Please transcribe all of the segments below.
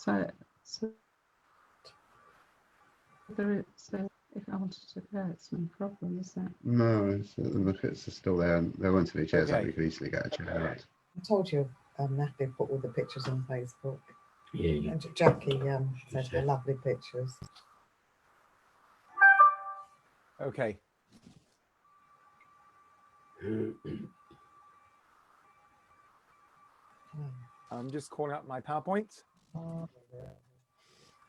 So there is, so if I wanted to go, it's no problem, is that? No, the fits are still there. And there weren't any chairs Okay. up. You could easily get a chair out. I told you, Natalie put all the pictures on Facebook. Yeah. And Jackie said her lovely pictures. Okay. I'm just calling up my PowerPoint.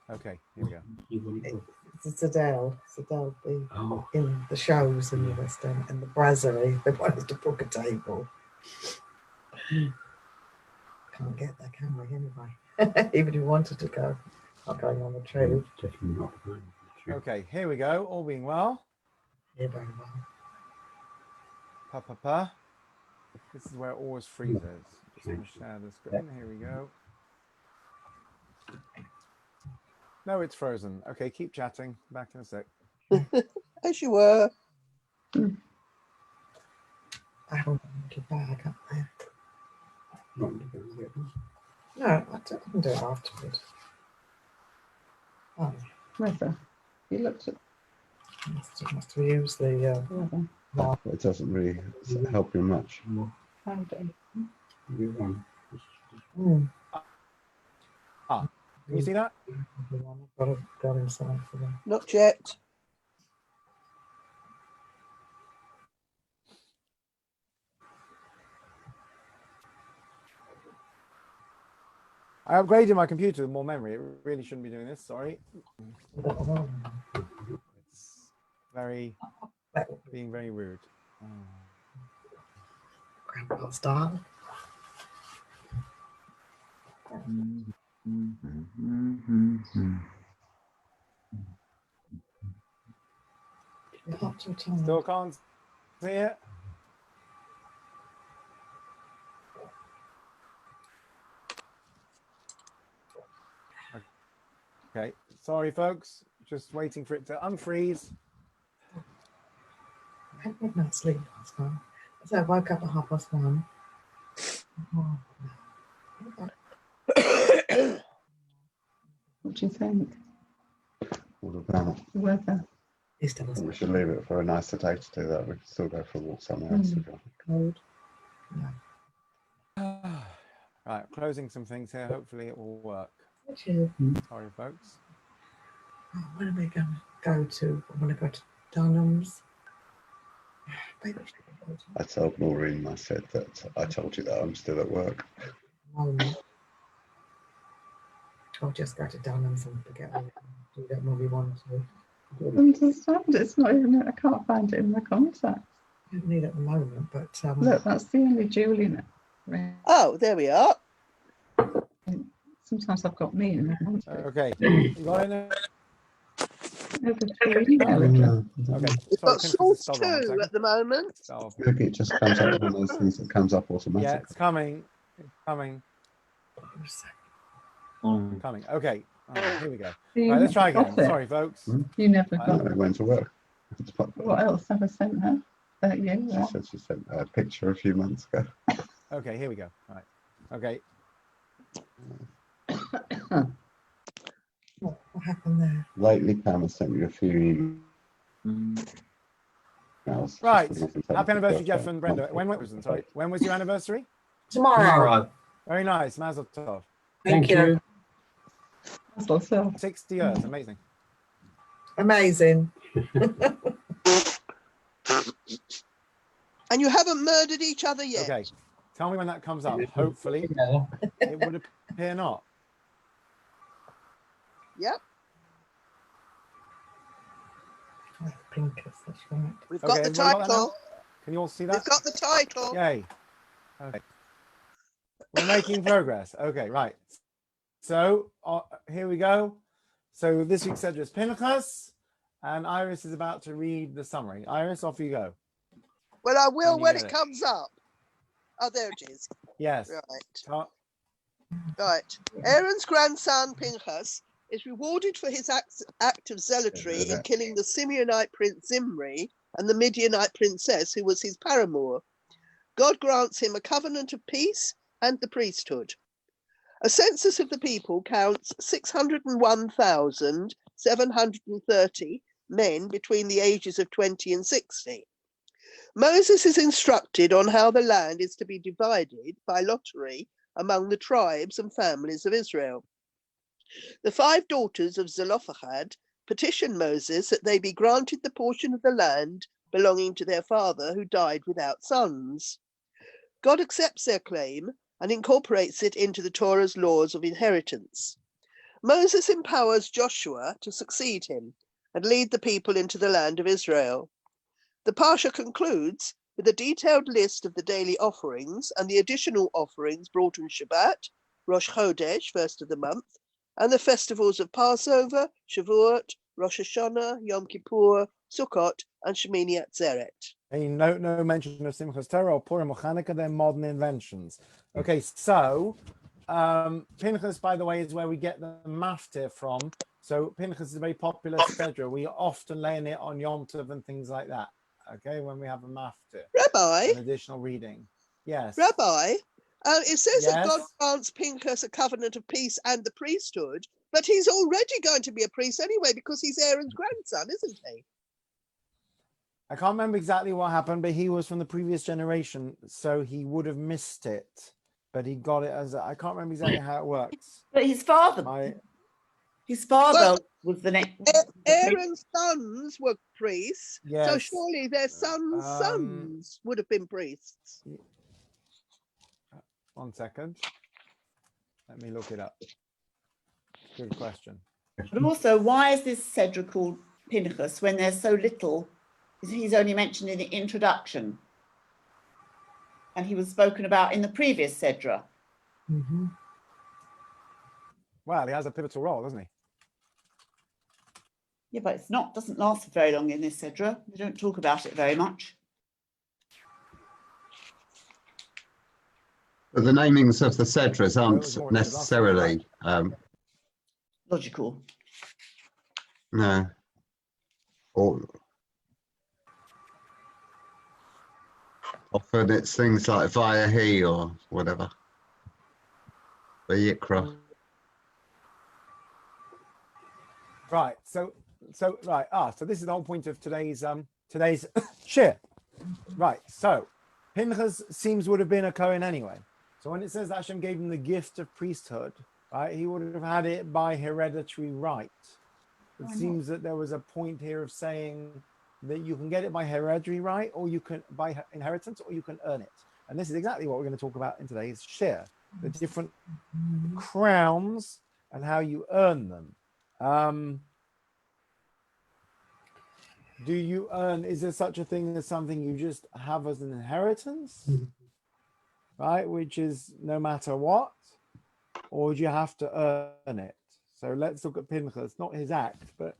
Okay, here we go. It's Adele. It's Adele in the shows in the West End and the brasserie. They want us to book a table. Can't get there, can we, anyway? Even if we wanted to go. Not going on the tube. Definitely not. Okay, here we go. All being well. Yeah, very well. Pa pa pa. This is where it always freezes. Just going to share the screen. Here we go. No, it's frozen. Okay, keep chatting. Back in a sec. As you were. I haven't got a bag up there. Not to go yet. No, I can do it afterwards. Oh, Whether you looked at must have used the whether It doesn't really help you much. found it. Ah, can you see that? I've got to go inside for them. Not yet. I upgraded my computer with more memory. It really shouldn't be doing this. Sorry. It's being very rude. Grandpa's style. Still can't see it. Okay, sorry folks, just waiting for it to unfreeze. I had midnight sleep last night. So I woke up at 1:30. What do you think? All of that. The weather. He's still I think we should leave it for a nicer day to do that. We can still go for a walk somewhere else if you want. cold. Right, closing some things here. Hopefully it will work. Actually, Sorry folks. when are we going to go to? I want to go to Dunham's. Maybe we should go to I told Maureen, I said that I told you that I'm still at work. moment. I'll just go to Dunham's and forget we do that when we want to. I understand it's not even. I can't find it in my contacts. We don't need it at the moment, but Look, that's the only Julian. Right. Oh, there we are. Sometimes I've got me in my contacts. Okay, you got it now? There's a two email address. Okay, We've got Pinchas, source hold on a 2 second. at the moment. So, Maybe it just comes up with one of those things that comes up yeah, automatically. it's coming. It's coming. Coming. Okay. Here we go. You Right, let's try never again. got it. Sorry, folks. You never I got I went to work. what else have I sent her? You? She said she sent a picture a few months ago. Okay, here we go. All right. Okay. What happened there? Lately, Pam has sent me a few emails. Right. Just nothing Happy anniversary, to Jeff and Brenda. When was it? Sorry. When was your anniversary? Tomorrow. Very nice. Mazel tov. Thank you. That's also 60 years. Amazing. Amazing. And you haven't murdered each other yet. Okay. Tell me when that comes up. Hopefully, it would appear not. Yep. Pinchas, that's right. We've Okay, got the everyone got that now? title. Can you all see We've that? got the title. Yay. Okay. We're making progress. Okay, right. So here we go. So this week's subject is Pinchas, and Iris is about to read the summary. Iris, off you go. Well, I will When you when get it it. comes up. Oh, there it is. Yes. Right. Right. Aaron's grandson, Pinchas, is rewarded for his act of zealotry in killing the Simeonite prince Zimri and the Midianite princess, who was his paramour. God grants him a covenant of peace and the priesthood. A census of the people counts 601,730 men between the ages of 20 and 60. Moses is instructed on how the land is to be divided by lottery among the tribes and families of Israel. The 5 daughters of Zelophehad petition Moses that they be granted the portion of the land belonging to their father who died without sons. God accepts their claim and incorporates it into the Torah's laws of inheritance. Moses empowers Joshua to succeed him and lead the people into the land of Israel. The Parsha concludes with a detailed list of the daily offerings and the additional offerings brought on Shabbat, Rosh Chodesh, first of the month, and the festivals of Passover, Shavuot, Rosh Hashanah, Yom Kippur, Sukkot, and Shemini Atzeret. No mention of Simchas Torah or Purim or Hanukkah. They're modern inventions. Okay, so Pinchas, by the way, is where we get the maftir from. So Pinchas is a very popular sedra. We often lay in it on Yom Tov and things like that. Okay, when we have a maftir. Rabbi? An additional reading. Yes. Rabbi, it says that God Yes. grants Pinchas a covenant of peace and the priesthood, but he's already going to be a priest anyway because he's Aaron's grandson, isn't he? I can't remember exactly what happened, but he was from the previous generation, so he would have missed it. But he got it as I can't remember exactly how it works. But his father Well, was the next. Aaron's sons were priests, so Yes. surely their sons' sons would have been priests. 1 second. Let me look it up. Good question. But also, why is this Cedra called Pinchas when there's so little? He's only mentioned in the introduction, and he was spoken about in the previous Cedra. Mm-hmm. Well, he has a pivotal role, doesn't he? Yeah, but it's not doesn't last for very long in this Cedra. They don't talk about it very much. But the namings of the Cedras Well, it aren't was more necessarily, Logical. no. Or often it's things like via he or whatever. Vayikra. Right. So this is the whole point of today's shir. Right. So Pinchas would have been a Cohen anyway. So when it says that Hashem gave him the gift of priesthood, right, he would have had it by hereditary right. It seems that there was a point here of saying that you can get it by hereditary right, or you can by inheritance, or you can earn it. And this is exactly what we're going to talk about in today's shir: the different crowns and how you earn them. Do you earn? Is there such a thing as something you just have as an inheritance, right? Which is no matter what, or do you have to earn it? So let's look at Pinchas, not his act, but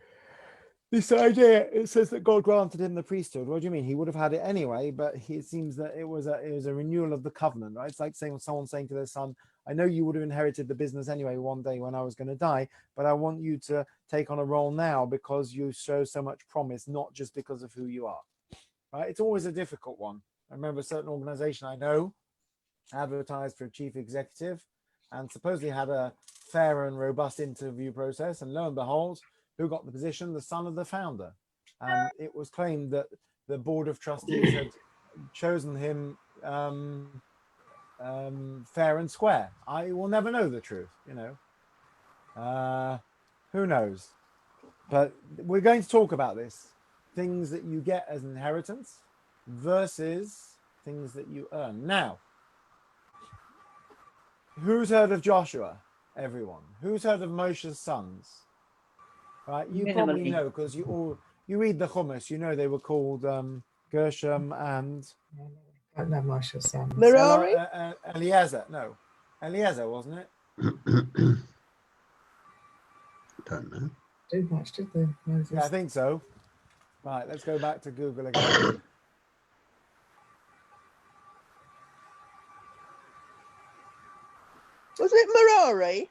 this idea. It says that God granted him the priesthood. What do you mean? He would have had it anyway, but it seems that it was a renewal of the covenant, right? It's like someone saying to their son, I know you would have inherited the business anyway one day when I was going to die, but I want you to take on a role now because you show so much promise, not just because of who you are, right? It's always a difficult one. I remember a certain organization I know advertised for a chief executive and supposedly had a fair and robust interview process. And lo and behold, who got the position? The son of the founder. And it was claimed that the board of trustees had chosen him fair and square. I will never know the truth, who knows? But we're going to talk about this, things that you get as an inheritance versus things that you earn. Now, who's heard of Joshua? Everyone. Who's heard of Moshe's sons? Right, you probably know because you read the Chumash. You know they were called Gershom and I don't know Moshe's son. Merari? Eliezer. No, Eliezer, wasn't it? Don't know. Do much, did they? Moses? Yeah, I think so. Right, let's go back to Google again. Was it Merari?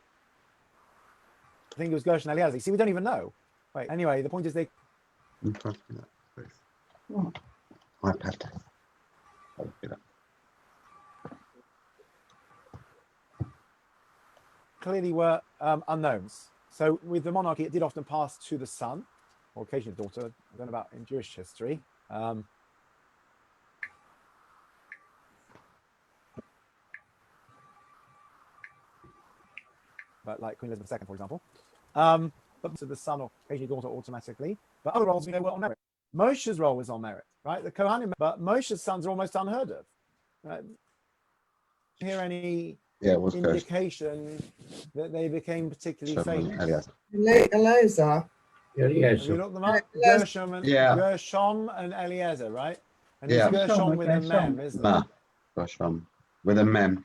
I think it was Gershom and Eliezer. See, we don't even know. Right. Anyway, the point is they. I'm passing that, please. iPad. Hold it up. clearly were unknowns. So with the monarchy, it did often pass to the son, or occasionally the daughter. I don't know about in Jewish history. But like Queen Elizabeth II, for example. But to the son or occasionally daughter automatically. But other roles we know were on merit. Moshe's role was on merit, right? The Kohanim, but Moshe's sons are almost unheard of. Right? Hear any indication that they became particularly famous? Eliezer. Yeah, Have you looked them up? Gershom and Eliezer, right? And it's Gershom with a mem, isn't it? Gershom with a mem.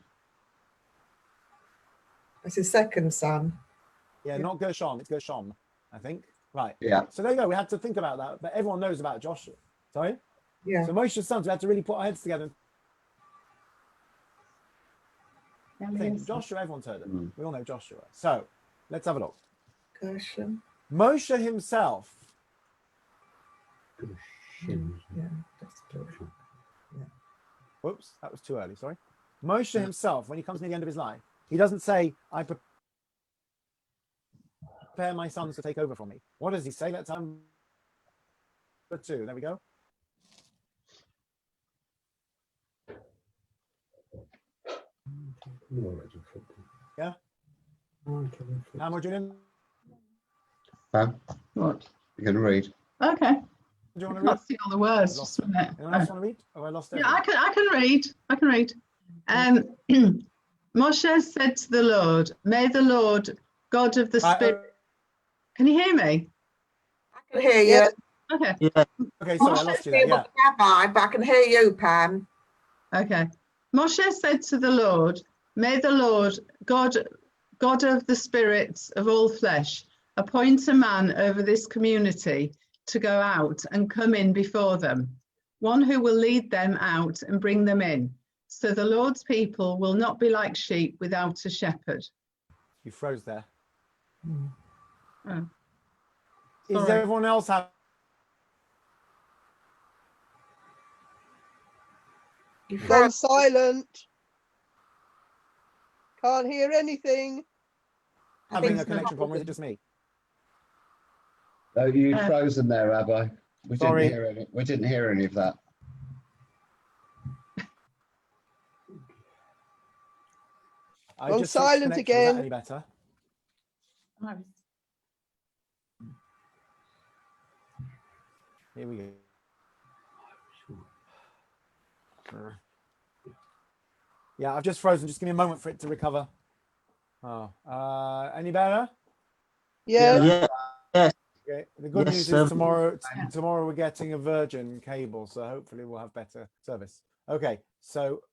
That's his second son. Yeah, not Gershom, it's Gershom, I think. Right. Yeah. So there you go. We had to think about that, but everyone knows about Joshua. Sorry? Yeah. So Moshe's sons, we had to really put our heads together. I think Joshua, everyone's heard of. We all know Joshua. So let's have a look. Gershom. Moshe himself. Yeah, that's Gershom. Whoops, that was too early. Sorry. Moshe himself, when he comes near the end of his life, he doesn't say, I prepare my sons to take over from me. What does he say? Let's have number 2. There we go. Yeah. How much Julian? What? You can read. Okay. Do you want to I read? can't see all the words. Lost Just a minute. Anyone else want to read? Oh, I lost Yeah, everything. I can read. Moshe said to the Lord, may the Lord, God of the Spirit. Can you hear me? I can hear you. Okay. Okay, sorry, I lost you there. Yeah. Rabbi, but I can hear you, Pam. Okay. Moshe said to the Lord, may the Lord, God of the spirits of all flesh, appoint a man over this community to go out and come in before them, one who will lead them out and bring them in. So the Lord's people will not be like sheep without a shepherd. You froze there. Oh. Is Sorry. everyone else have? Gone silent. Can't hear anything. Having a connection problem, or is it just me? Oh, you'd frozen there, Rabbi. We Sorry. didn't hear any of that. I Gone just switched silent connections. Is that again. any better? Here we go. Yeah, I've just frozen. Just give me a moment for it to recover. Oh, any better? Yeah. Okay. The good news is tomorrow we're getting a Virgin cable, so hopefully we'll have better service. Okay, so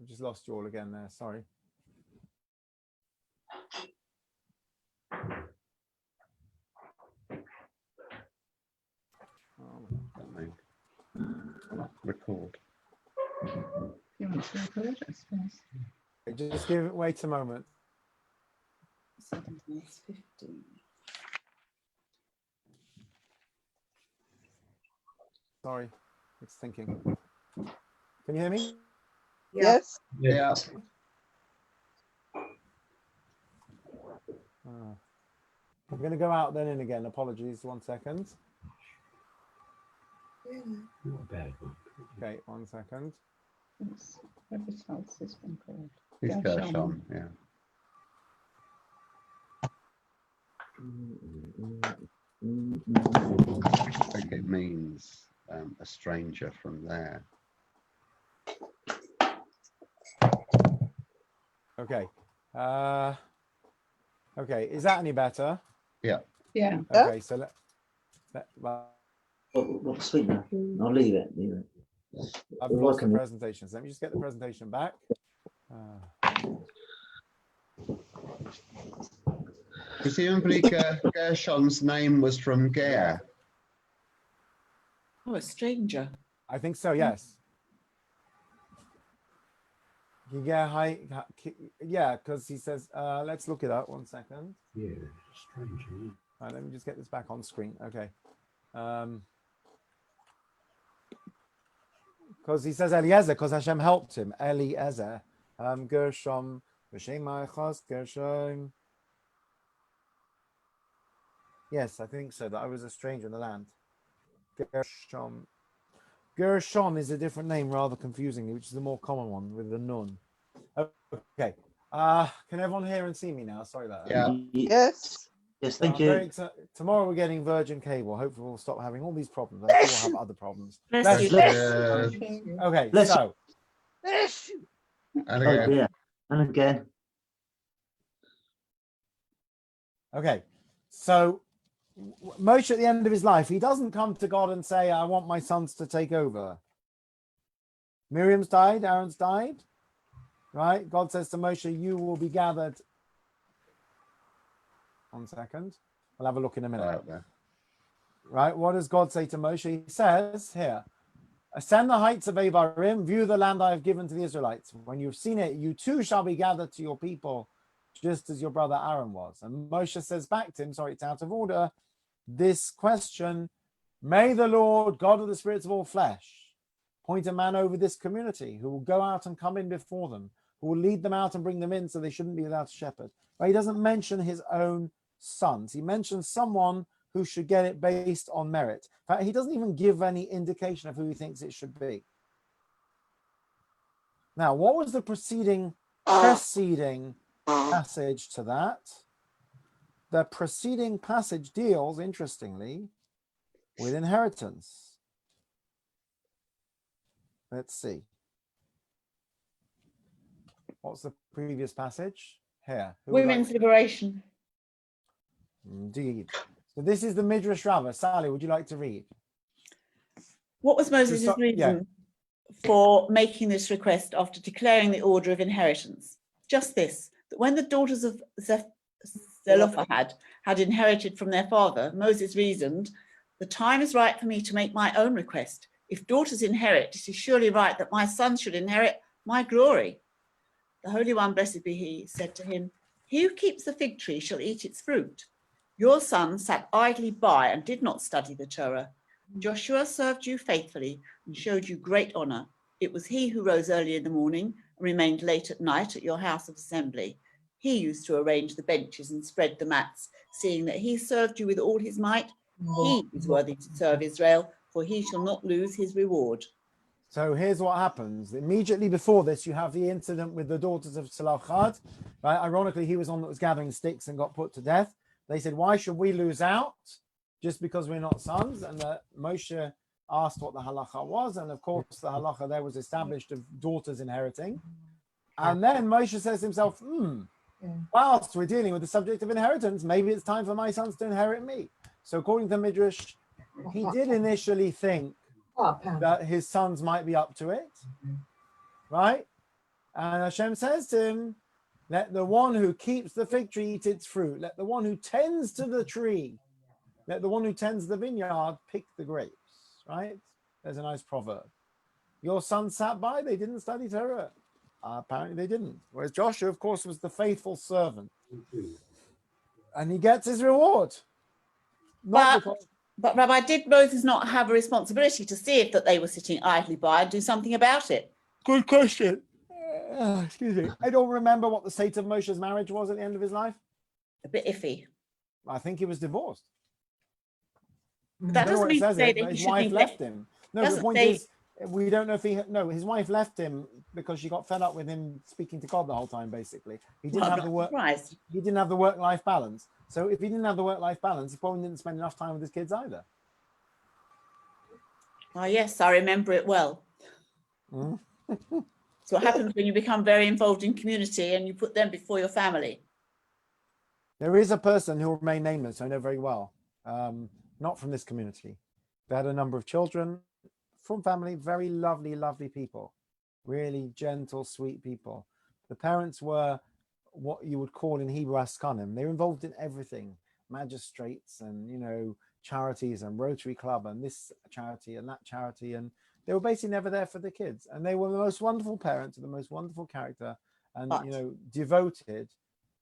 I've just lost you all again there. Sorry. Record. You want to record, I suppose. Just wait a moment. 7 minutes 15. Sorry, it's thinking. Can you hear me? Yes. Yeah. Oh. I'm going to go out then in again. Apologies. 1 second. Not a bad one. Okay, 1 second. Whatever else has been called. He's Gershom, yeah. I think it means a stranger from there. Okay. Okay, is that any better? Yeah. Yeah. Okay, so What speak now? I'll leave it. I've lost the presentations. Let me just get the presentation back. Presumably Gershom's name was from Ger. Oh, a stranger. I think so, yes. Yeah, because he says, let's look it up. 1 second. Yeah, strange. Isn't it? All right, let me just get this back on screen. Okay. Because he says Eliezer, because Hashem helped him. Eliezer. Gershom, Yes, I think so. That I was a stranger in the land. Gershom. Gershon is a different name, rather confusingly, which is the more common one with the nun. Okay. Can everyone hear and see me now? Sorry about that. Yeah. Yes. Yes, So thank I'm very you. excited. Tomorrow we're getting Virgin Cable. Hopefully we'll stop having all these problems. I'm sure we'll have other problems. Bless you. Okay, Bless so Yes. And Oh again. dear. And again. okay, so Moshe at the end of his life, he doesn't come to God and say, I want my sons to take over. Miriam's died, Aaron's died, right? God says to Moshe, you will be gathered. 1 second. We'll have a look in a minute. Right there. Right? What does God say to Moshe? He says here, ascend the heights of Abarim, view the land I have given to the Israelites. When you've seen it, you too shall be gathered to your people, just as your brother Aaron was. And Moshe says back to him, sorry, it's out of order, this question, may the Lord, God of the spirits of all flesh, appoint a man over this community who will go out and come in before them, who will lead them out and bring them in so they shouldn't be without a shepherd. But he doesn't mention his own sons. He mentions someone who should get it based on merit. In fact, he doesn't even give any indication of who he thinks it should be. Now, what was the preceding passage to that? The preceding passage deals, interestingly, with inheritance. Let's see. What's the previous passage? Here. Who would Women's like liberation. Indeed. So this is the Midrash Rabbah. Sally, would you like to read? What was Moses' start- reason for making this request after declaring the order of inheritance? Just this, that when the daughters of Zelophehad had inherited from their father, Moses reasoned, the time is right for me to make my own request. If daughters inherit, it is surely right that my sons should inherit my glory. The Holy One, blessed be he, said to him, he who keeps the fig tree shall eat its fruit. Your son sat idly by and did not study the Torah. Joshua served you faithfully and showed you great honor. It was he who rose early in the morning and remained late at night at your house of assembly. He used to arrange the benches and spread the mats, seeing that he served you with all his might. He is worthy to serve Israel, for he shall not lose his reward. So here's what happens. Immediately before this, you have the incident with the daughters of Zelophehad. Right? Ironically, he was one that was gathering sticks and got put to death. They said, why should we lose out just because we're not sons? And Moshe asked what the halacha was. And of course, the halacha there was established of daughters inheriting. And then Moshe says to himself, whilst we're dealing with the subject of inheritance, maybe it's time for my sons to inherit me. So according to Midrash, he did initially think that his sons might be up to it, right? And Hashem says to him, let the one who keeps the fig tree eat its fruit. Let the one who tends to the tree, let the one who tends the vineyard pick the grapes, right? There's a nice proverb. Your sons sat by, they didn't study Torah. Apparently they didn't. Whereas Joshua, of course, was the faithful servant. And he gets his reward. But Rabbi, did Moses not have a responsibility to see if that they were sitting idly by and do something about it? Good question. Excuse me. I don't remember what the state of Moshe's marriage was at the end of his life. A bit iffy. I think he was divorced. That doesn't mean to say that his he wife should left him. No, the doesn't point say- is, we don't know if he. No, his wife left him because she got fed up with him speaking to God the whole time. Basically, he didn't Well, I'm have the not work. surprised. He didn't have the work-life balance. So if he didn't have the work-life balance, he probably didn't spend enough time with his kids either. Oh yes, I remember it well. Mhm. So what happens when you become very involved in community and you put them before your family? There is a person who will remain nameless, I know very well, not from this community. They had a number of children from family, very lovely, lovely people, really gentle, sweet people. The parents were what you would call in Hebrew askanim. They were involved in everything, magistrates and, charities and Rotary Club and this charity and that charity. And they were basically never there for the kids. And they were the most wonderful parents, the most wonderful character and, devoted.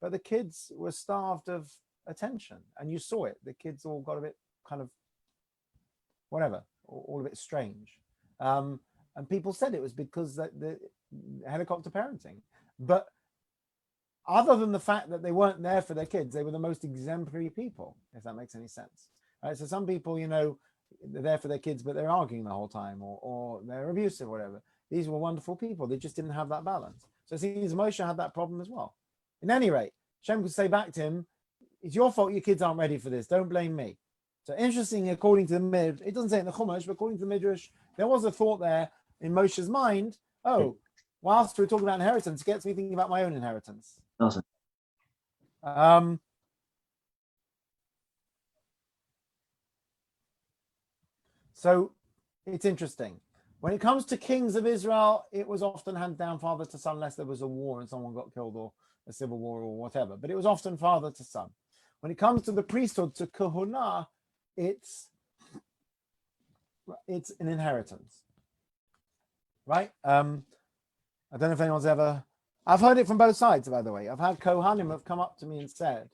But the kids were starved of attention. And you saw it. The kids all got a bit kind of whatever, all a bit strange. And people said it was because the helicopter parenting. But other than the fact that they weren't there for their kids, they were the most exemplary people, if that makes any sense. Right? So some people, you know, they're there for their kids, but they're arguing the whole time, or they're abusive, or whatever. These were wonderful people. They just didn't have that balance. So it seems Moshe had that problem as well. In any rate, Shem could say back to him, it's your fault your kids aren't ready for this. Don't blame me. So interesting, according to the Midrash, it doesn't say it in the Chumash, but according to the Midrash, there was a thought there in Moshe's mind, oh, whilst we're talking about inheritance, it gets me thinking about my own inheritance. Awesome. So it's interesting. When it comes to kings of Israel, it was often handed down father to son unless there was a war and someone got killed or a civil war or whatever. But it was often father to son. When it comes to the priesthood, to kahuna, it's an inheritance, right? I don't know if anyone's ever... I've heard it from both sides, by the way. I've had Kohanim have come up to me and said,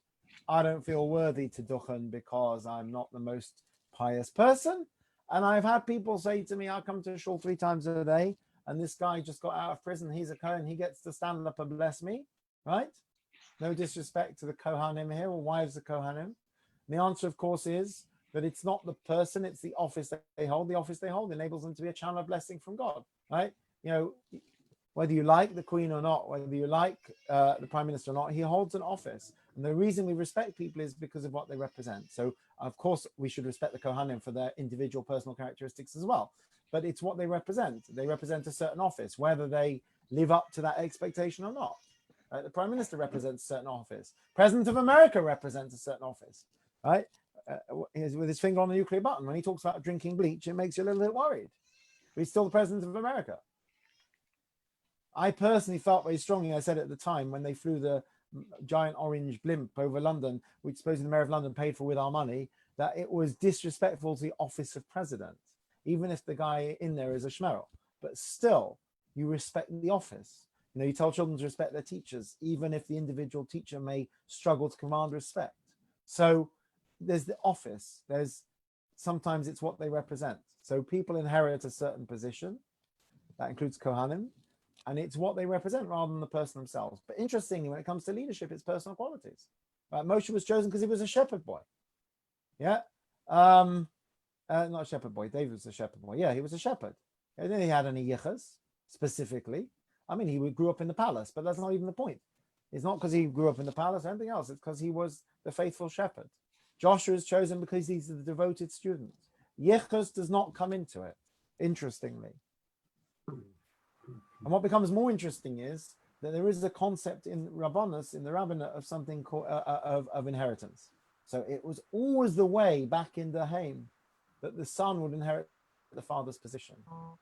I don't feel worthy to duchen because I'm not the most pious person. And I've had people say to me, I come to shul 3 times a day, and this guy just got out of prison. He's a Kohen. He gets to stand up and bless me, right? No disrespect to the Kohanim here, or wives of Kohanim. And the answer, of course, is that it's not the person, it's the office that they hold. The office they hold enables them to be a channel of blessing from God, right? You know, whether you like the Queen or not, whether you like the Prime Minister or not, he holds an office. And the reason we respect people is because of what they represent. So, of course, we should respect the Kohanim for their individual personal characteristics as well. But it's what they represent. They represent a certain office, whether they live up to that expectation or not. Right? The Prime Minister represents a certain office. President of America represents a certain office, right? With his finger on the nuclear button. When he talks about drinking bleach, it makes you a little bit worried. But he's still the President of America. I personally felt very strongly, I said at the time, when they flew the giant orange blimp over London, which supposedly the Mayor of London paid for with our money, that it was disrespectful to the office of president, even if the guy in there is a schmerel. But still, you respect the office. You know, you tell children to respect their teachers, even if the individual teacher may struggle to command respect. So there's the office. There's sometimes it's what they represent. So people inherit a certain position. That includes Kohanim. And it's what they represent rather than the person themselves. But interestingly, when it comes to leadership, it's personal qualities. Right? Moshe was chosen because he was a shepherd boy. Yeah. Not a shepherd boy. David was a shepherd boy. Yeah, he was a shepherd. I don't think he had any yichas specifically. I mean, he grew up in the palace, but that's not even the point. It's not because he grew up in the palace or anything else. It's because he was the faithful shepherd. Joshua is chosen because he's the devoted student. Yichas does not come into it, interestingly. And what becomes more interesting is that there is a concept in Rabbanus, in the rabbinate, of something called of inheritance. So it was always the way back in the Haim that the son would inherit the father's position.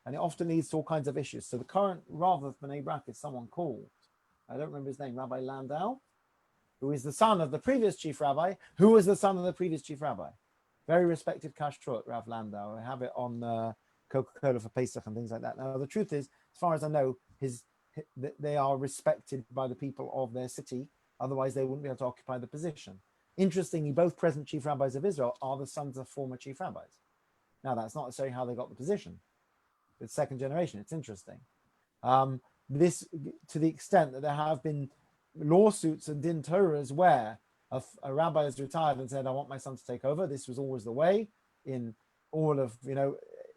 And it often leads to all kinds of issues. So the current Rav of Bnei Brak is someone called, I don't remember his name, Rabbi Landau, who is the son of the previous chief rabbi, who was the son of the previous chief rabbi. Very respected kashrut, Rav Landau. I have it on Coca-Cola for Pesach and things like that. Now, the truth is, as far as I know, they are respected by the people of their city. Otherwise, they wouldn't be able to occupy the position. Interestingly, both present chief rabbis of Israel are the sons of former chief rabbis. Now, that's not necessarily how they got the position. It's second generation. It's interesting. This, to the extent that there have been lawsuits and din Torahs where a rabbi has retired and said, I want my son to take over. This was always the way in all of,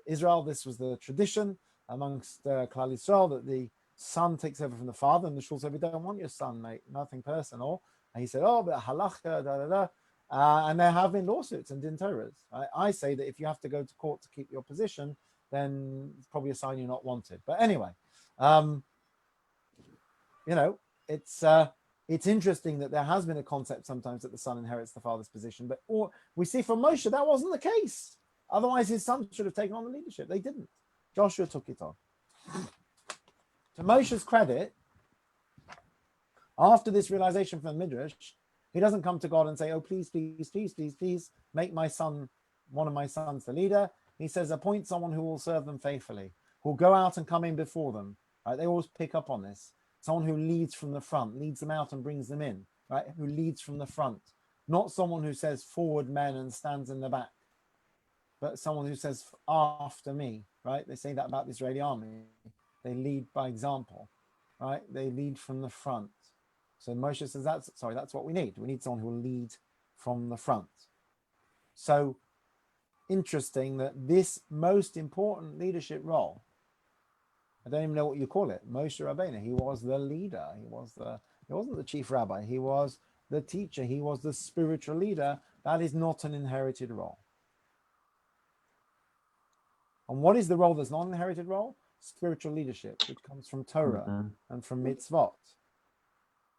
Israel. This was the tradition amongst Klal Yisrael, that the son takes over from the father, and the shul said, we don't want your son, mate, nothing personal. And he said, oh, but halakha, da. And there have been lawsuits and din Torahs. I say that if you have to go to court to keep your position, then it's probably a sign you're not wanted. But anyway, it's interesting that there has been a concept sometimes that the son inherits the father's position, but we see from Moshe that wasn't the case. Otherwise, his son should have taken on the leadership. They didn't. Joshua took it on. To Moshe's credit, after this realization from the Midrash, he doesn't come to God and say, oh, please, make my son, one of my sons, the leader. He says, appoint someone who will serve them faithfully, who will go out and come in before them. Right? They always pick up on this. Someone who leads from the front, leads them out and brings them in, right? Who leads from the front. Not someone who says forward men and stands in the back, but someone who says after me, right? They say that about the Israeli army. They lead by example, right? They lead from the front. So Moshe says, that's what we need. We need someone who will lead from the front. So interesting that this most important leadership role, I don't even know what you call it, Moshe Rabbeinu, he was the leader. He wasn't the chief rabbi. He was the teacher. He was the spiritual leader. That is not an inherited role. And what is the role that's not an inherited role? Spiritual leadership, which comes from Torah and from mitzvot.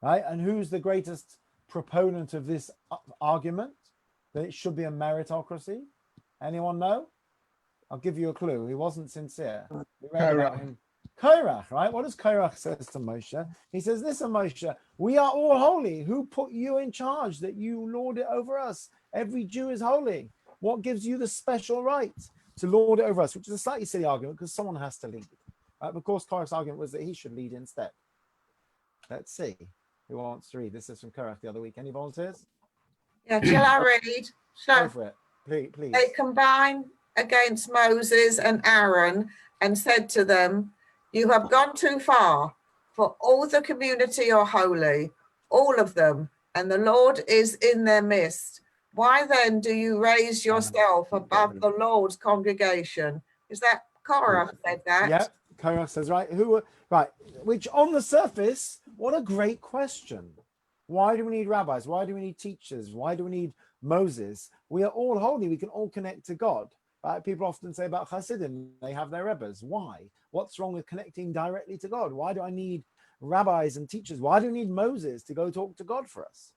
Right? And who's the greatest proponent of this argument? That it should be a meritocracy? Anyone know? I'll give you a clue. He wasn't sincere. We read about him. Korach, right? What does Korach says to Moshe? He says, listen, Moshe, we are all holy. Who put you in charge that you lord it over us? Every Jew is holy. What gives you the special right to lord it over us? Which is a slightly silly argument because someone has to lead. Right? Of course, Korach's argument was that he should lead instead. Let's see who wants to read. This is from Korach the other week. Any volunteers? Yeah, shall I read? Go for it. Please. They combined against Moses and Aaron and said to them, you have gone too far, for all the community are holy, all of them, and the Lord is in their midst. Why then do you raise yourself above the Lord's congregation? Is that Korah said that? Yeah, Korah says, right, which on the surface, what a great question. Why do we need rabbis? Why do we need teachers? Why do we need Moses? We are all holy. We can all connect to God. Right? People often say about Hasidim, they have their rebbes. Why? What's wrong with connecting directly to God? Why do I need rabbis and teachers? Why do we need Moses to go talk to God for us?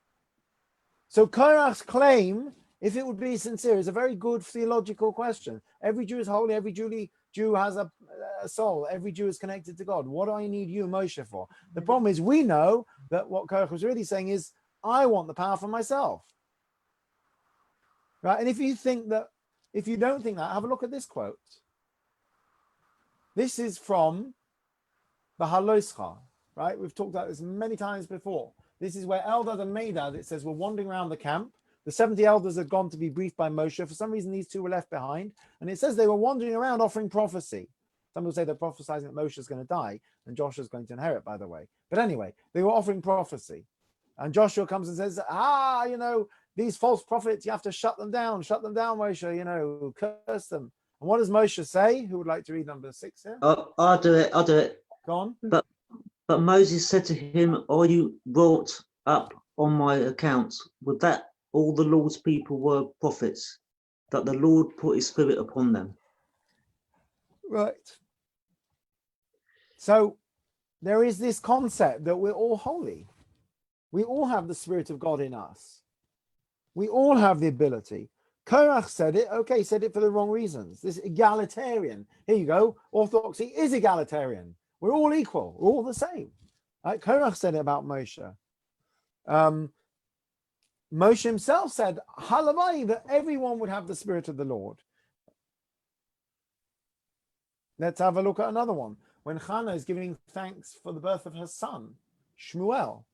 So Korach's claim, if it would be sincere, is a very good theological question. Every Jew is holy. Every Jew has a soul. Every Jew is connected to God. What do I need you, Moshe, for? The problem is we know that what Korach was really saying is, I want the power for myself. Right? And if you don't think that, have a look at this quote. This is from the Haloscha, right? We've talked about this many times before. This is where Eldad and Medad, it says, were wandering around the camp. The 70 elders had gone to be briefed by Moshe. For some reason, these two were left behind. And it says they were wandering around offering prophecy. Some people say they're prophesying that Moshe is going to die and Joshua is going to inherit, by the way. But anyway, they were offering prophecy. And Joshua comes and says, these false prophets, you have to shut them down, Moshe, curse them. And what does Moshe say? Who would like to read number 6 here? I'll do it. Go on. But Moses said to him, are you wrought up on my account? With that, all the Lord's people were prophets, that the Lord put his spirit upon them. Right. So there is this concept that we're all holy. We all have the Spirit of God in us. We all have the ability. Korach said it, said it for the wrong reasons. This egalitarian, here you go, orthodoxy is egalitarian. We're all equal, we're all the same. Right? Korach said it about Moshe. Moshe himself said, Halavai, that everyone would have the Spirit of the Lord. Let's have a look at another one. When Hannah is giving thanks for the birth of her son, Shmuel,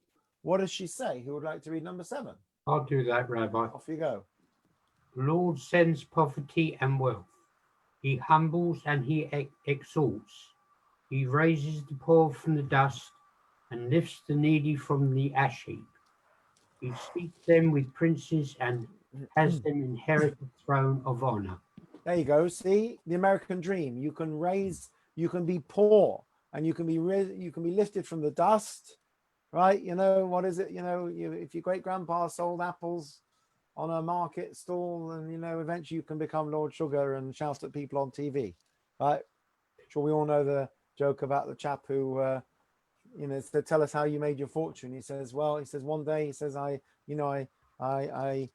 what does she say? Who would like to read number 7? I'll do that, Rabbi. Off you go. The Lord sends poverty and wealth. He humbles and he exalts. He raises the poor from the dust and lifts the needy from the ash heap. He seats them with princes and has them inherit the throne of honor. There you go. See, the American dream. You can be poor, and you can be lifted from the dust, right? What is it? If your great grandpa sold apples on a market stall, and eventually you can become Lord Sugar and shout at people on TV, right? Sure, we all know the joke about the chap who said, tell us how you made your fortune. He says one day I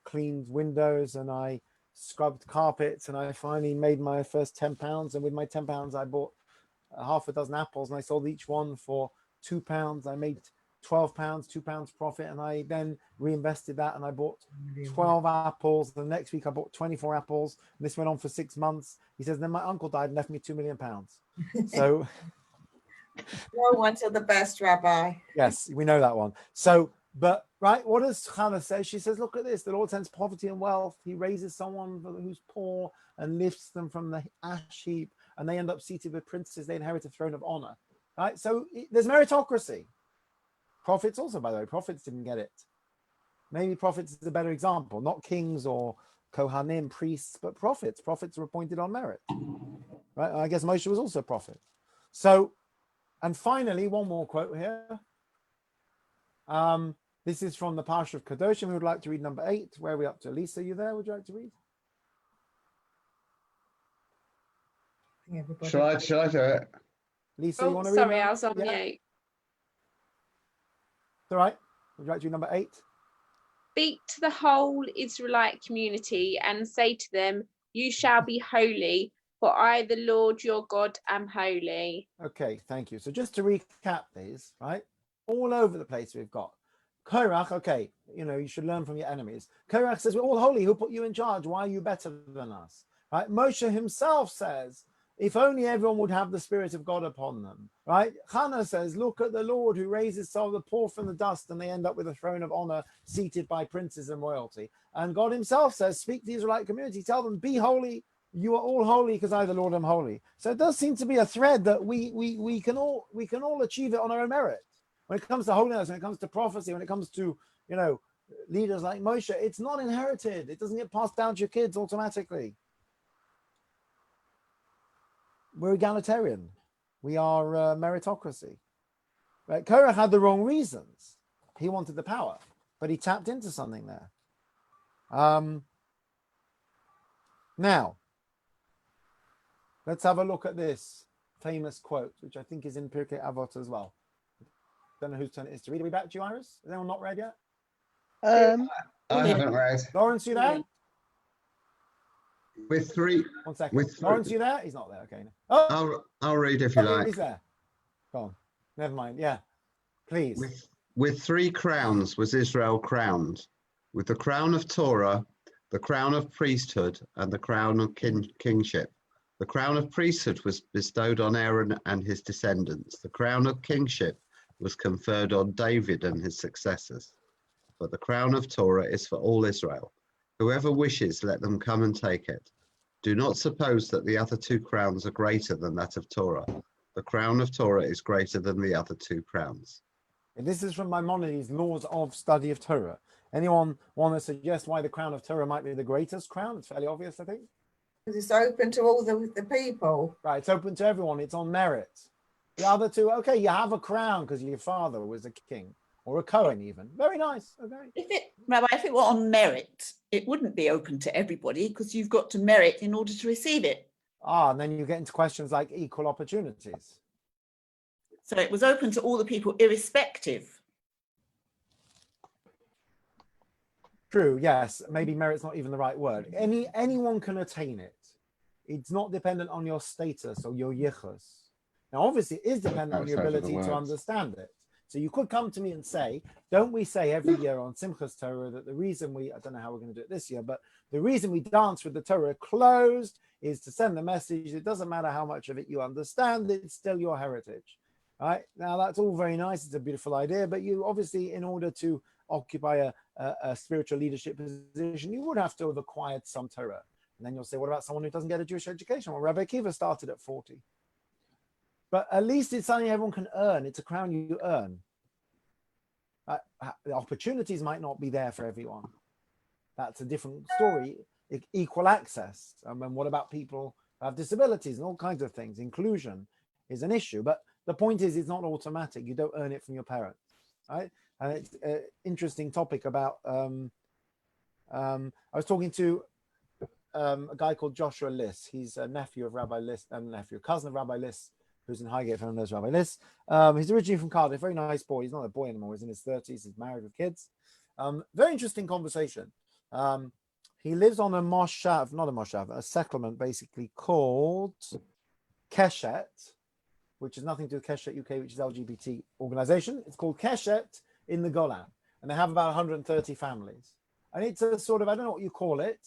cleaned windows and I scrubbed carpets and I finally made my first £10, and with my £10 I bought half a dozen apples and I sold each one for £2. I made £12, £2 profit, and I then reinvested that and I bought 12 apples. The next week I bought 24 apples, and this went on for 6 months. He says, then my uncle died and left me £2 million. So No one's the best, Rabbi. yes, we know that one. So, but right, what does Hannah say? She says, look at this. The Lord sends poverty and wealth. He raises someone who's poor and lifts them from the ash heap, and they end up seated with princes. They inherit a throne of honor. Right? So there's meritocracy. Prophets also, by the way, prophets didn't get it. Maybe prophets is a better example, not kings or Kohanim, priests, but prophets. Prophets were appointed on merit, right? I guess Moshe was also a prophet. So, and finally, one more quote here. This is from the Parsha of Kadoshim. We would like to read number 8. Where are we up to? Lisa, you there? Would you like to read? Shall I do it? Lisa, you Oh, want to read? sorry, now? I was on Yeah? mute. It's all right. Would you like to read number 8? Speak to the whole Israelite community and say to them, you shall be holy, for I, the Lord your God, am holy. Okay, thank you. So just to recap these, right? All over the place we've got Korach. Okay, you know, you should learn from your enemies. Korach says, we're all holy. Who put you in charge? Why are you better than us? Right? Moshe himself says, if only everyone would have the Spirit of God upon them, right? Hannah says, look at the Lord who raises some of the poor from the dust, and they end up with a throne of honor seated by princes and royalty. And God himself says, speak to the Israelite community, tell them, be holy. You are all holy because I, the Lord, am holy. So it does seem to be a thread that we can all achieve it on our own merit. When it comes to holiness, when it comes to prophecy, when it comes to, you know, leaders like Moshe, it's not inherited. It doesn't get passed down to your kids automatically. We're egalitarian. We are meritocracy. Right? Korach had the wrong reasons. He wanted the power, but he tapped into something there. Now, let's have a look at this famous quote, which I think is in Pirkei Avot as well. Don't know whose turn it is to read. Are we back to you, Iris? Is anyone not read yet? I haven't read. Lawrence, you there? With 3. 1 second. With Lawrence, you there? He's not there. Okay. Oh, I'll read if you like. he's there. Go on. Never mind. Yeah. Please. With 3 crowns was Israel crowned, with the crown of Torah, the crown of priesthood, and the crown of kingship. The crown of priesthood was bestowed on Aaron and his descendants. The crown of kingship was conferred on David and his successors. But the crown of Torah is for all Israel. Whoever wishes, let them come and take it. Do not suppose that the other 2 crowns are greater than that of Torah. The crown of Torah is greater than the other 2 crowns. And this is from Maimonides' Laws of Study of Torah. Anyone want to suggest why the crown of Torah might be the greatest crown? It's fairly obvious, I think. Because it's open to all the people. Right, it's open to everyone. It's on merit. The other 2, okay, you have a crown because your father was a king or a Cohen even. Very nice. Okay. Rabbi, if it were on merit, it wouldn't be open to everybody because you've got to merit in order to receive it. And then you get into questions like equal opportunities. So it was open to all the people irrespective. True, yes. Maybe merit's not even the right word. Anyone can attain it. It's not dependent on your status or your yichus. Now, obviously, it is dependent on your ability to understand it. So you could come to me and say, don't we say every year on Simchas Torah that the reason I don't know how we're going to do it this year, but the reason we dance with the Torah closed is to send the message, it doesn't matter how much of it you understand, it's still your heritage. Right? Now, that's all very nice. It's a beautiful idea, but you obviously, in order to occupy a spiritual leadership position, you would have to have acquired some Torah. And then you'll say, what about someone who doesn't get a Jewish education? Well, Rabbi Akiva started at 40. But at least it's something everyone can earn. It's a crown you earn. The opportunities might not be there for everyone. That's a different story. Equal access. And then what about people who have disabilities and all kinds of things? Inclusion is an issue. But the point is, it's not automatic. You don't earn it from your parents, right? And it's an interesting topic about, I was talking to a guy called Joshua Liss. He's a nephew of Rabbi Liss, cousin of Rabbi Liss, who's in Highgate. Everyone knows Rabbi Liss. He's originally from Cardiff, very nice boy. He's not a boy anymore. He's in his 30s. He's married with kids. Very interesting conversation. He lives on a moshav, not a moshav, a settlement basically called Keshet, which is nothing to do with Keshet UK, which is LGBT organization. It's called Keshet in the Golan. And they have about 130 families. And it's a sort of, I don't know what you call it.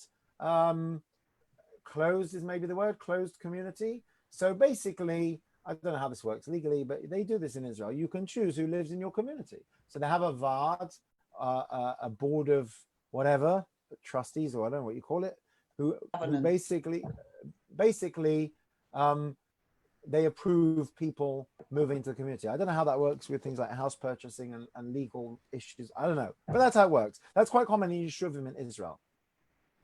Closed is maybe the word, closed community. So basically, I don't know how this works legally, but they do this in Israel. You can choose who lives in your community. So they have a Vard, a board of whatever, trustees, or I don't know what you call it, who basically they approve people moving into the community. I don't know how that works with things like house purchasing and legal issues. I don't know, but that's how it works. That's quite common in Yeshuvim in Israel,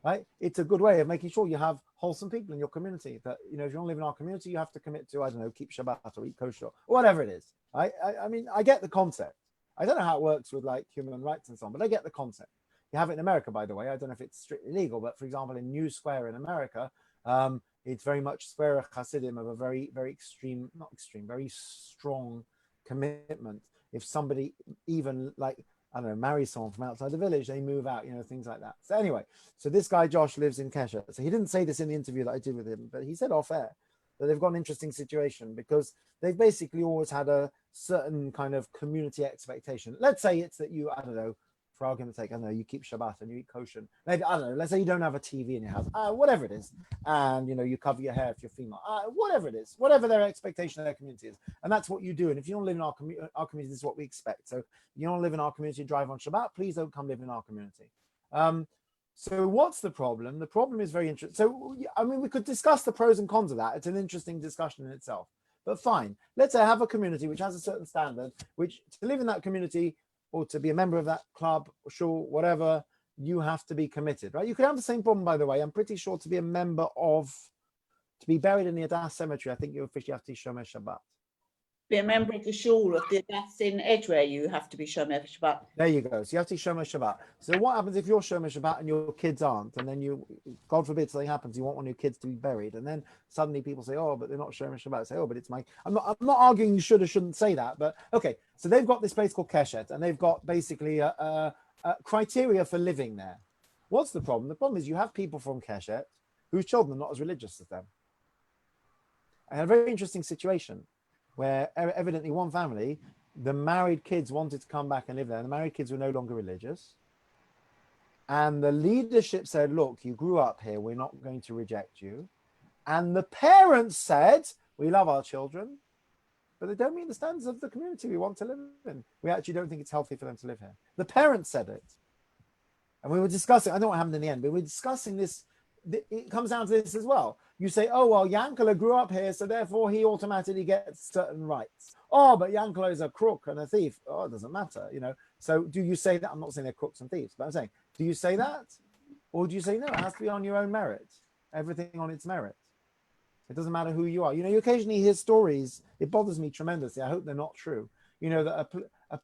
right? It's a good way of making sure you have wholesome people in your community. That, you know, if you want to live in our community, you have to commit to, I don't know, keep Shabbat or eat kosher or whatever it is. I mean, I get the concept. I don't know how it works with like human rights and so on, but I get the concept. You have it in America, by the way. I don't know if it's strictly legal, but for example, in New Square in America, it's very much Square Hasidim of a very, very extreme, not extreme, very strong commitment. If somebody even like, I don't know, marries someone from outside the village, they move out, you know, things like that. So anyway, so this guy, Josh, lives in Kesher. So he didn't say this in the interview that I did with him, but he said off air that they've got an interesting situation because they've basically always had a certain kind of community expectation. Let's say it's that you, I don't know, for argument's sake, I don't know, you keep Shabbat and you eat kosher. Maybe, I don't know, let's say you don't have a TV in your house, whatever it is. And, you know, you cover your hair if you're female, whatever it is, whatever their expectation of their community is. And that's what you do. And if you don't live in our community, this is what we expect. So you don't live in our community, drive on Shabbat, please don't come live in our community. So what's the problem? The problem is very interesting. So, I mean, we could discuss the pros and cons of that. It's an interesting discussion in itself. But fine, let's say I have a community which has a certain standard, which to live in that community or to be a member of that club or shul, whatever, you have to be committed, right? You could have the same problem, by the way. I'm pretty sure to be a member of, to be buried in the Adass cemetery, I think you officially have to be Shomer Shabbat. Be a member of the shul of the that's in Edgware, you have to be Shomer Shabbat. There you go. So you have to be Shomer Shabbat. So what happens if you're Shomer Shabbat and your kids aren't, and then you, God forbid something happens, you want one of your kids to be buried, and then suddenly people say, oh, but they're not Shomer Shabbat. Say, oh, but it's my. I'm not arguing you should or shouldn't say that, but okay. So they've got this place called Keshet, and they've got basically a criteria for living there. What's the problem? The problem is you have people from Keshet whose children are not as religious as them. I had a very interesting situation where evidently one family, the married kids wanted to come back and live there. And the married kids were no longer religious. And the leadership said, look, you grew up here. We're not going to reject you. And the parents said, we love our children, but they don't meet the standards of the community we want to live in. We actually don't think it's healthy for them to live here. The parents said it. And we were discussing, I don't know what happened in the end, but we were discussing this. It comes down to this as well. You say, oh, well, Yankala grew up here, so therefore he automatically gets certain rights. Oh, but Yankala is a crook and a thief. Oh, it doesn't matter, you know. So do you say that? I'm not saying they're crooks and thieves, but I'm saying, do you say that? Or do you say, no, it has to be on your own merit, everything on its merit. It doesn't matter who you are. You know, you occasionally hear stories. It bothers me tremendously. I hope they're not true. You know, that a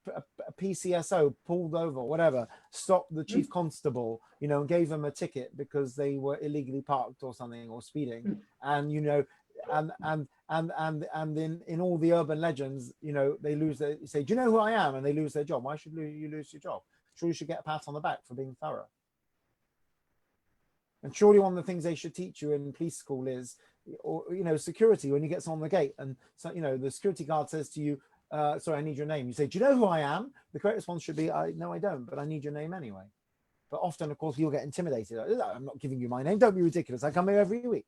PCSO pulled over, whatever, stopped the chief constable, you know, and gave them a ticket because they were illegally parked or something or speeding. And, you know, and in all the urban legends, you know, they lose their, say, do you know who I am? And they lose their job. Why should you lose your job? Sure, you should get a pat on the back for being thorough. And surely one of the things they should teach you in police school is, or, you know, security, when you get someone on the gate and, so, you know, the security guard says to you, sorry, I need your name. You say, do you know who I am? The correct response should be, no, I don't, but I need your name anyway. But often, of course, you'll get intimidated. I'm not giving you my name. Don't be ridiculous. I come here every week.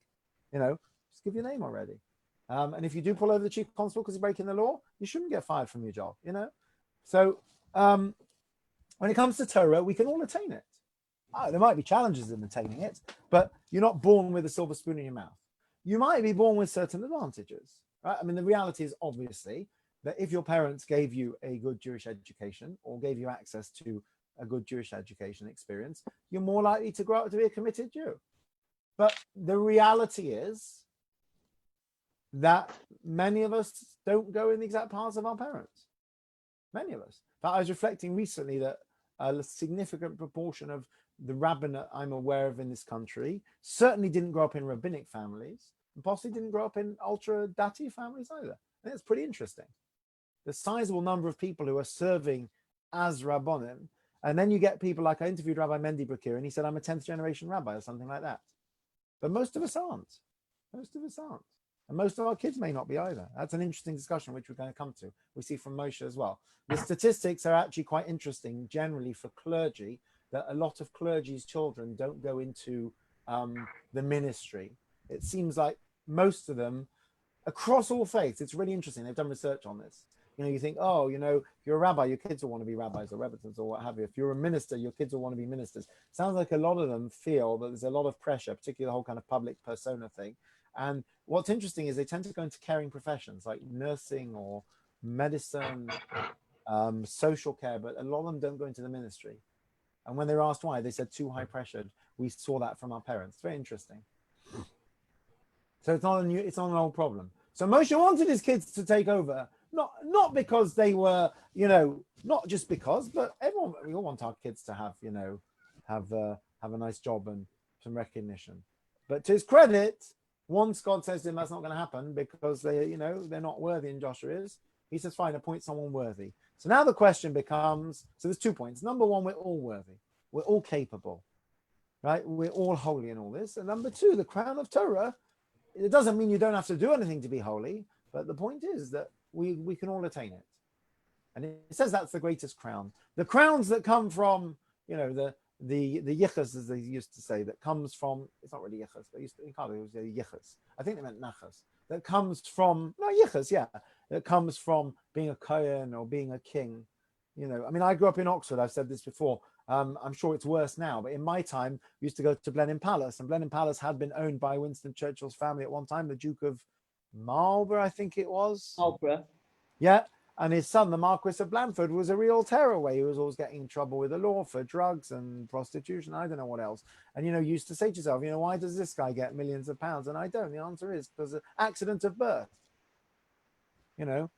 You know, just give your name already. And if you do pull over the chief constable because you're breaking the law, you shouldn't get fired from your job, you know? So when it comes to Torah, we can all attain it. There might be challenges in attaining it, but you're not born with a silver spoon in your mouth. You might be born with certain advantages, right? I mean, the reality is obviously that if your parents gave you a good Jewish education or gave you access to a good Jewish education experience, you're more likely to grow up to be a committed Jew. But the reality is that many of us don't go in the exact paths of our parents. Many of us. But I was reflecting recently that a significant proportion of the rabbinate I'm aware of in this country certainly didn't grow up in rabbinic families and possibly didn't grow up in ultra dati families either. And it's pretty interesting. The sizable number of people who are serving as rabbonim, and then you get people like, I interviewed Rabbi Mendy Brakir and he said, I'm a 10th generation rabbi or something like that. But most of us aren't. Most of us aren't. And most of our kids may not be either. That's an interesting discussion, which we're going to come to. We see from Moshe as well. The statistics are actually quite interesting, generally for clergy, that a lot of clergy's children don't go into the ministry. It seems like most of them, across all faiths, it's really interesting. They've done research on this. You know, you think, oh, you know, if you're a rabbi, your kids will want to be rabbis or rabbitans or what have you. If you're a minister, your kids will want to be ministers. Sounds like a lot of them feel that there's a lot of pressure, particularly the whole kind of public persona thing. And what's interesting is they tend to go into caring professions like nursing or medicine, social care, but a lot of them don't go into the ministry. And when they're asked why, they said too high pressured. We saw that from our parents. Very interesting. So it's not an old problem. So Moshe wanted his kids to take over, not because they were, not just because, but we all want our kids to have, have a nice job and some recognition. But to his credit, once God says to him that's not going to happen because they're not worthy, and Joshua is, he says, fine, appoint someone worthy. So now the question becomes, so there's 2 points. Number one, we're all worthy. We're all capable, right? We're all holy in all this. And number two, the crown of Torah, it doesn't mean you don't have to do anything to be holy, but the point is that we can all attain it. And it says that's the greatest crown. The crowns that come from, the yichus, as they used to say, that comes from, it's not really yichus, but in Kali it was yichus. I think they meant nachas. That comes from, no, yichus, yeah. That comes from being a kohen or being a king. I grew up in Oxford, I've said this before. I'm sure it's worse now, but in my time, we used to go to Blenheim Palace, and Blenheim Palace had been owned by Winston Churchill's family at one time, the Duke of Marlborough, I think it was. Marlborough. Yeah, and his son, the Marquis of Blandford, was a real tearaway. He was always getting in trouble with the law for drugs and prostitution, I don't know what else. And, you used to say to yourself, why does this guy get millions of pounds and I don't? The answer is because of accident of birth. You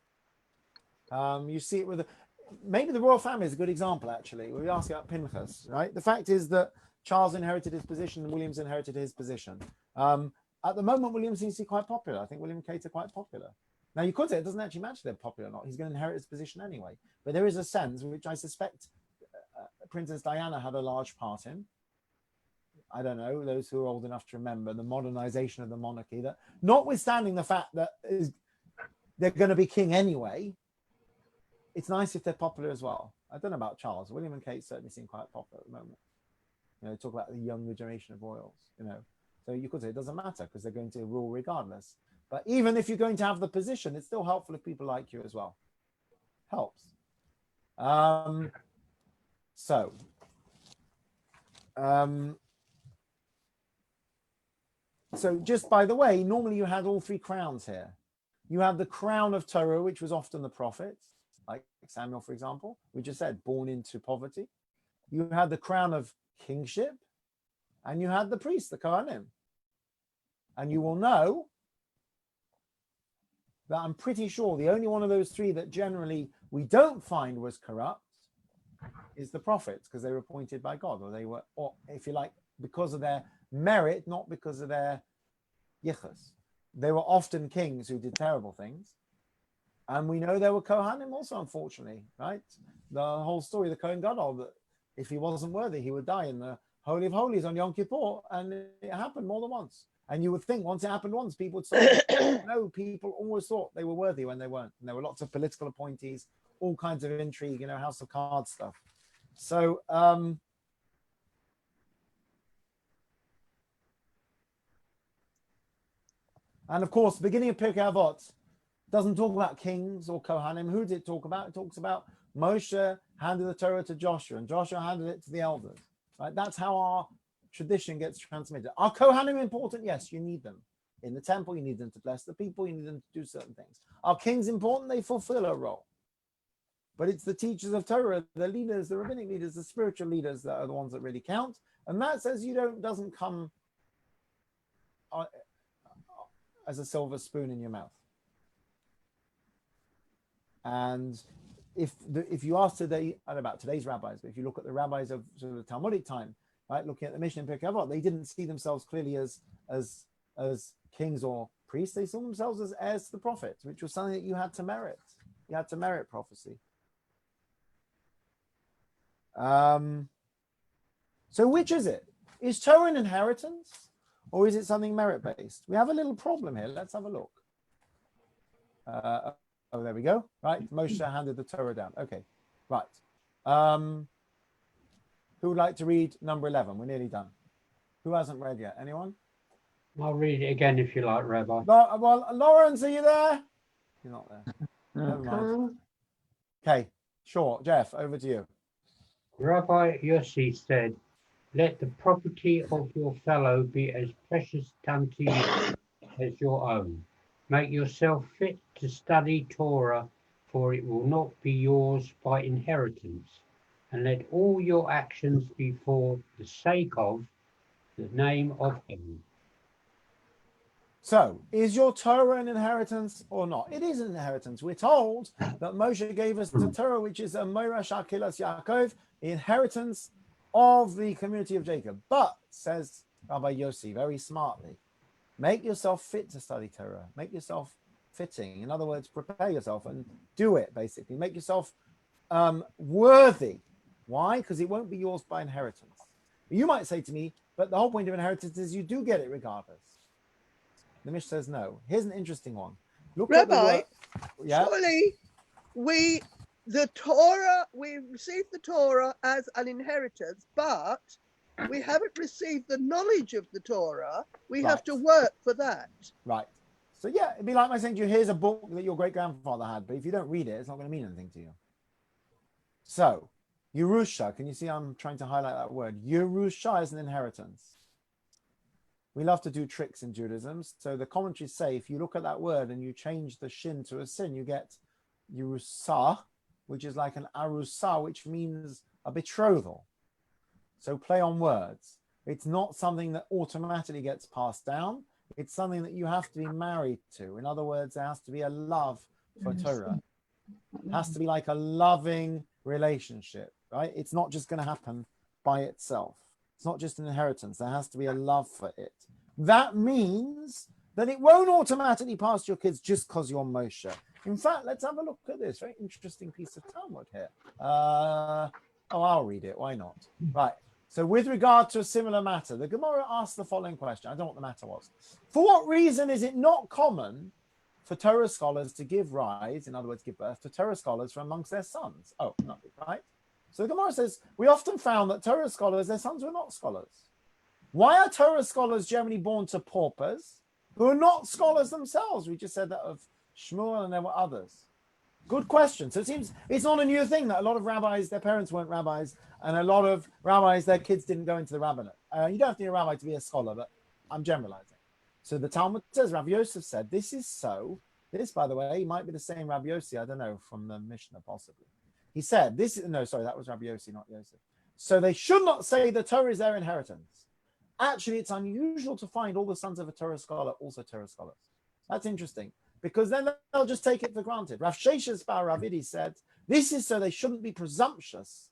see it with maybe the royal family is a good example, actually. We ask about Pinchas, right? The fact is that Charles inherited his position and William's inherited his position. At the moment, William seems to be quite popular. I think William and Kate are quite popular. Now, you could say it doesn't actually matter if they're popular or not. He's going to inherit his position anyway. But there is a sense, which I suspect Princess Diana had a large part in. I don't know, those who are old enough to remember the modernization of the monarchy, that notwithstanding the fact that they're going to be king anyway, it's nice if they're popular as well. I don't know about Charles. William and Kate certainly seem quite popular at the moment. Talk about the younger generation of royals, So you could say it doesn't matter because they're going to rule regardless. But even if you're going to have the position, it's still helpful if people like you as well. Helps. So just by the way, normally you had all 3 crowns here. You had the crown of Torah, which was often the prophets, like Samuel, for example. We just said, born into poverty. You had the crown of kingship, and you had the priest, the Kohanim. And you will know that I'm pretty sure the only one of those 3 that generally we don't find was corrupt is the prophets, because they were appointed by God, or they were, or if you like, because of their merit, not because of their yichus. They were often kings who did terrible things. And we know there were Kohanim also, unfortunately, right? The whole story of the Kohen Gadol, that if he wasn't worthy, he would die in the Holy of Holies on Yom Kippur. And it happened more than once. And you would think once it happened once, people would say, no, people always thought they were worthy when they weren't. And there were lots of political appointees, all kinds of intrigue, House of Cards stuff. So, and of course, the beginning of Pirkei Avot doesn't talk about kings or Kohanim. Who did it talk about? It talks about Moshe handed the Torah to Joshua, and Joshua handed it to the elders. Right? That's how our tradition gets transmitted. Are Kohanim important? Yes, you need them. In the temple, you need them to bless the people. You need them to do certain things. Are kings important? They fulfill a role. But it's the teachers of Torah, the leaders, the rabbinic leaders, the spiritual leaders that are the ones that really count. And that says doesn't come as a silver spoon in your mouth. And if you ask today, I don't know about today's rabbis, but if you look at the rabbis of sort of the Talmudic time, right, looking at the Mishnah and Pirkei Avot, they didn't see themselves clearly as kings or priests. They saw themselves as heirs to the prophets, which was something that you had to merit. You had to merit prophecy. So which is it? Is Torah an inheritance, or is it something merit-based? We have a little problem here. Let's have a look. Oh, there we go. Right, Moshe handed the Torah down. Okay, right. Who would like to read number 11? We're nearly done. Who hasn't read yet? Anyone? I'll read it again if you like, Rabbi. Well, Lawrence, are you there? You're not there. Never mind. Okay, sure. Jeff, over to you. Rabbi Yossi said, "Let the property of your fellow be as precious unto you as your own. Make yourself fit to study Torah, for it will not be yours by inheritance. And let all your actions be for the sake of the name of heaven. So, is your Torah an inheritance or not? It is an inheritance. We're told that Moshe gave us the Torah, which is a Moirash Akelas Yaakov, the inheritance of the community of Jacob. But, says Rabbi Yossi very smartly, make yourself fit to study Torah. Make yourself fitting. In other words, prepare yourself and do it, basically. Make yourself worthy. Why? Because it won't be yours by inheritance. You might say to me, but the whole point of inheritance is you do get it regardless. The Mish says no. Here's an interesting one. Look Rabbi, at the yeah? surely we received the Torah as an inheritance, but we haven't received the knowledge of the Torah. We have to work for that. Right. So yeah, it'd be like my saying to you, here's a book that your great-grandfather had, but if you don't read it, it's not going to mean anything to you. So, Yerusha, can you see I'm trying to highlight that word? Yerusha is an inheritance. We love to do tricks in Judaism. So the commentaries say, if you look at that word and you change the shin to a sin, you get Yerusa, which is like an arusa, which means a betrothal. So play on words. It's not something that automatically gets passed down. It's something that you have to be married to. In other words, there has to be a love for Torah. It has to be like a loving relationship, right? It's not just going to happen by itself. It's not just an inheritance. There has to be a love for it. That means that it won't automatically pass to your kids just because you're Moshe. In fact, let's have a look at this very interesting piece of Talmud here. I'll read it. Why not? Right. So with regard to a similar matter, the Gemara asks the following question. I don't know what the matter was. For what reason is it not common for Torah scholars to give rise, in other words, give birth to Torah scholars from amongst their sons? Oh, not right. So the Gemara says, we often found that Torah scholars, their sons were not scholars. Why are Torah scholars generally born to paupers who are not scholars themselves? We just said that of Shmuel and there were others. Good question. So it seems it's not a new thing that a lot of rabbis, their parents weren't rabbis, and a lot of rabbis, their kids didn't go into the rabbinate. You don't have to be a rabbi to be a scholar, but I'm generalizing. So the Talmud says, Rav Yosef said, this is so. This, by the way, might be the same Rav Yossi, I don't know, from the Mishnah possibly. He said, that was Rabbi Yossi, not Yosef. So they should not say the Torah is their inheritance. Actually, it's unusual to find all the sons of a Torah scholar also Torah scholars. That's interesting, because then they'll just take it for granted. Rav Sheshes Bar Ravidi said, this is so they shouldn't be presumptuous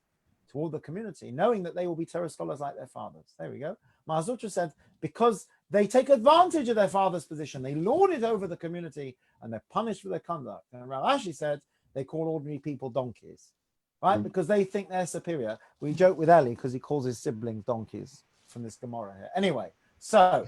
toward the community, knowing that they will be Torah scholars like their fathers. There we go. Mahazutra said, because they take advantage of their father's position, they lord it over the community, and they're punished for their conduct. And Rav Ashi said, they call ordinary people donkeys, right? Because they think they're superior. We joke with Eli because he calls his siblings donkeys from this Gemara here. Anyway, so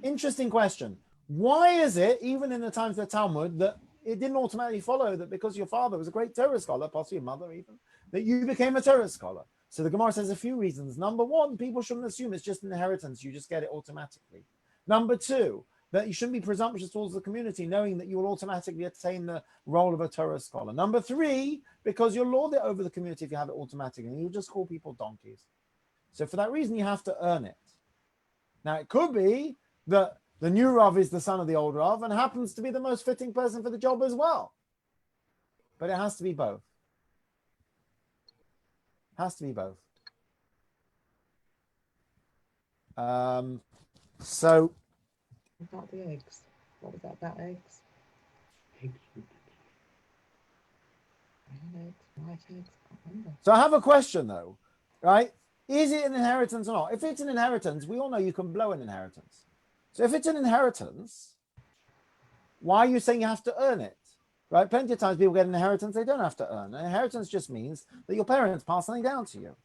interesting question. Why is it, even in the times of the Talmud, that it didn't automatically follow that because your father was a great Torah scholar, possibly your mother even, that you became a Torah scholar? So the Gemara says a few reasons. Number one, people shouldn't assume it's just an inheritance. You just get it automatically. Number two, that you shouldn't be presumptuous towards the community, knowing that you will automatically attain the role of a Torah scholar. Number three, because you'll lord it over the community if you have it automatically, and you'll just call people donkeys. So for that reason, you have to earn it. Now, it could be that the new Rav is the son of the old Rav and happens to be the most fitting person for the job as well. But it has to be both. Has to be both. So... About the eggs. What was that about eggs? Eggs. White eggs. I wonder. So I have a question though, right? Is it an inheritance or not? If it's an inheritance, we all know you can blow an inheritance. So if it's an inheritance, why are you saying you have to earn it? Right? Plenty of times people get an inheritance they don't have to earn. An inheritance just means that your parents pass something down to you.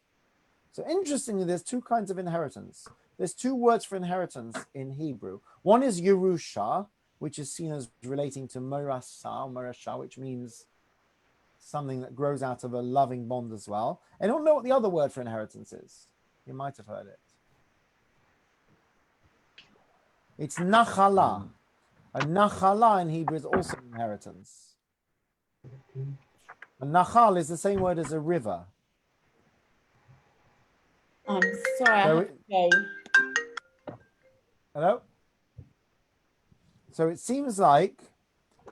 So interestingly, there's two kinds of inheritance. There's two words for inheritance in Hebrew. One is Yerusha, which is seen as relating to Morasha, which means something that grows out of a loving bond as well. I don't know what the other word for inheritance is. You might have heard it. It's Nachala. A Nachala in Hebrew is also inheritance. A Nachal is the same word as a river. I'm sorry, I have to go. Hello? So it seems like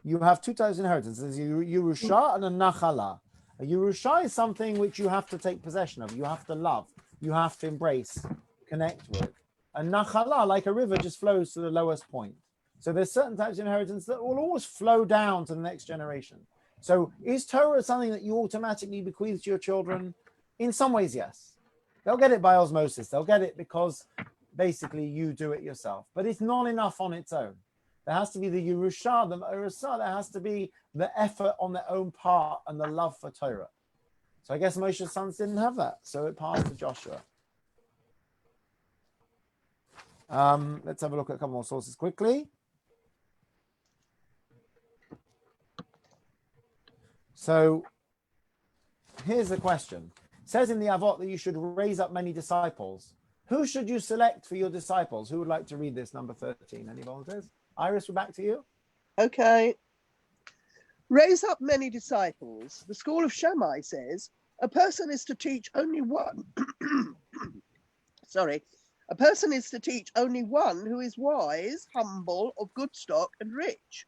you have two types of inheritance. There's a Yerusha and a Nachala. A Yerusha is something which you have to take possession of, you have to love, you have to embrace, connect with. A Nachala, like a river, just flows to the lowest point. So there's certain types of inheritance that will always flow down to the next generation. So is Torah something that you automatically bequeath to your children? In some ways, yes. They'll get it by osmosis. They'll get it because basically you do it yourself. But it's not enough on its own. There has to be the Yerusha, the Urasa. There has to be the effort on their own part and the love for Torah. So I guess Moshe's sons didn't have that. So it passed to Joshua. Let's have a look at a couple more sources quickly. So here's the question. It says in the Avot that you should raise up many disciples. Who should you select for your disciples? Who would like to read this, number 13? Any volunteers? Iris, we're back to you. Okay. Raise up many disciples. The school of Shammai says a person is to teach only one. Sorry. A person is to teach only one who is wise, humble, of good stock, and rich.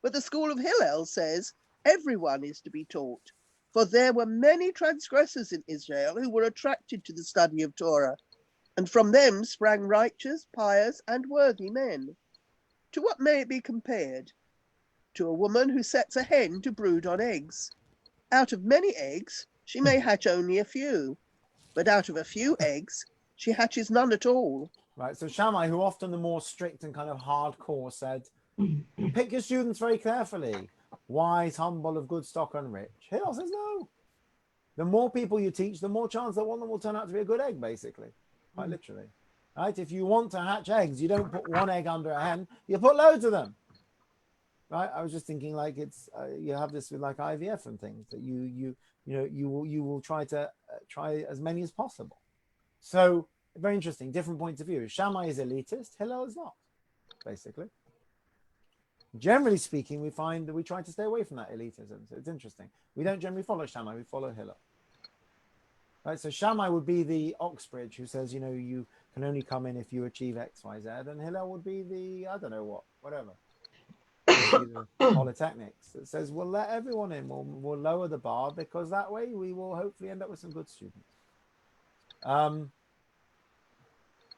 But the school of Hillel says everyone is to be taught, for there were many transgressors in Israel who were attracted to the study of Torah, and from them sprang righteous, pious, and worthy men. To what may it be compared? To a woman who sets a hen to brood on eggs. Out of many eggs, she may hatch only a few, but out of a few eggs, she hatches none at all. Right, so Shammai, who often the more strict and kind of hardcore, said, pick your students very carefully. Wise, humble, of good stock, and rich. Hillel says no. The more people you teach, the more chance that one of them will turn out to be a good egg, basically. Quite literally. Right? If you want to hatch eggs, you don't put one egg under a hen, you put loads of them. Right? I was just thinking like it's you have this with like IVF and things that you will try to try as many as possible. So very interesting, different points of view. Shammai is elitist, Hillel is not, basically. Generally speaking, we find that we try to stay away from that elitism. So it's interesting. We don't generally follow Shammai, we follow Hillel. Right, so Shammai would be the Oxbridge who says, you can only come in if you achieve X, Y, Z, and Hillel would be the, I don't know what, whatever. The Polytechnics that says we'll let everyone in, we'll lower the bar because that way we will hopefully end up with some good students.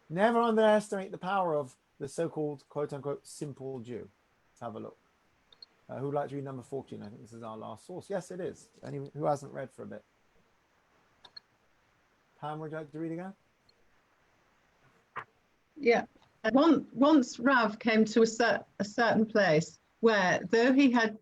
Never underestimate the power of the so-called quote-unquote simple Jew. Let's have a look. Who would like to read number 14? I think this is our last source. Yes, it is. Anyone who hasn't read for a bit? Pam, would you like to read again? Yeah. Once Rav came to a certain place where, though he had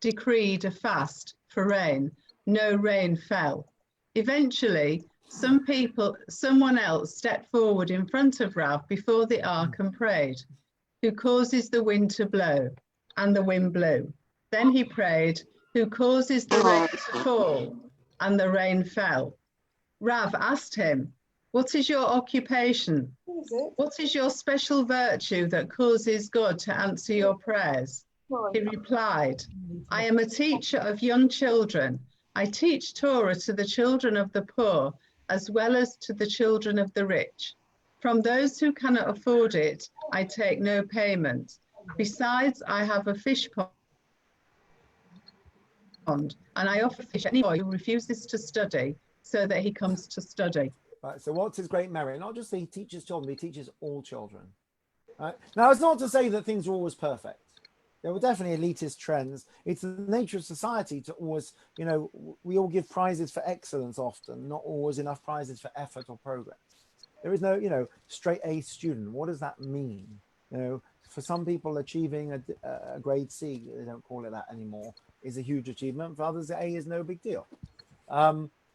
decreed a fast for rain, no rain fell. Eventually, someone else stepped forward in front of Rav before the ark and prayed, who causes the wind to blow, and the wind blew. Then he prayed, who causes the rain to fall, and the rain fell. Rav asked him, what is your occupation? What is your special virtue that causes God to answer your prayers? He replied, I am a teacher of young children. I teach Torah to the children of the poor, as well as to the children of the rich. From those who cannot afford it, I take no payment. Besides, I have a fish pond, and I offer fish to any boy who refuses to study, so that he comes to study. Right, so what's his great merit? Not just that he teaches children, he teaches all children. Right? Now, it's not to say that things are always perfect. There were definitely elitist trends. It's the nature of society to always, we all give prizes for excellence often, not always enough prizes for effort or progress. There is no, straight A student. What does that mean? For some people, achieving a grade C, they don't call it that anymore, is a huge achievement. For others, A is no big deal.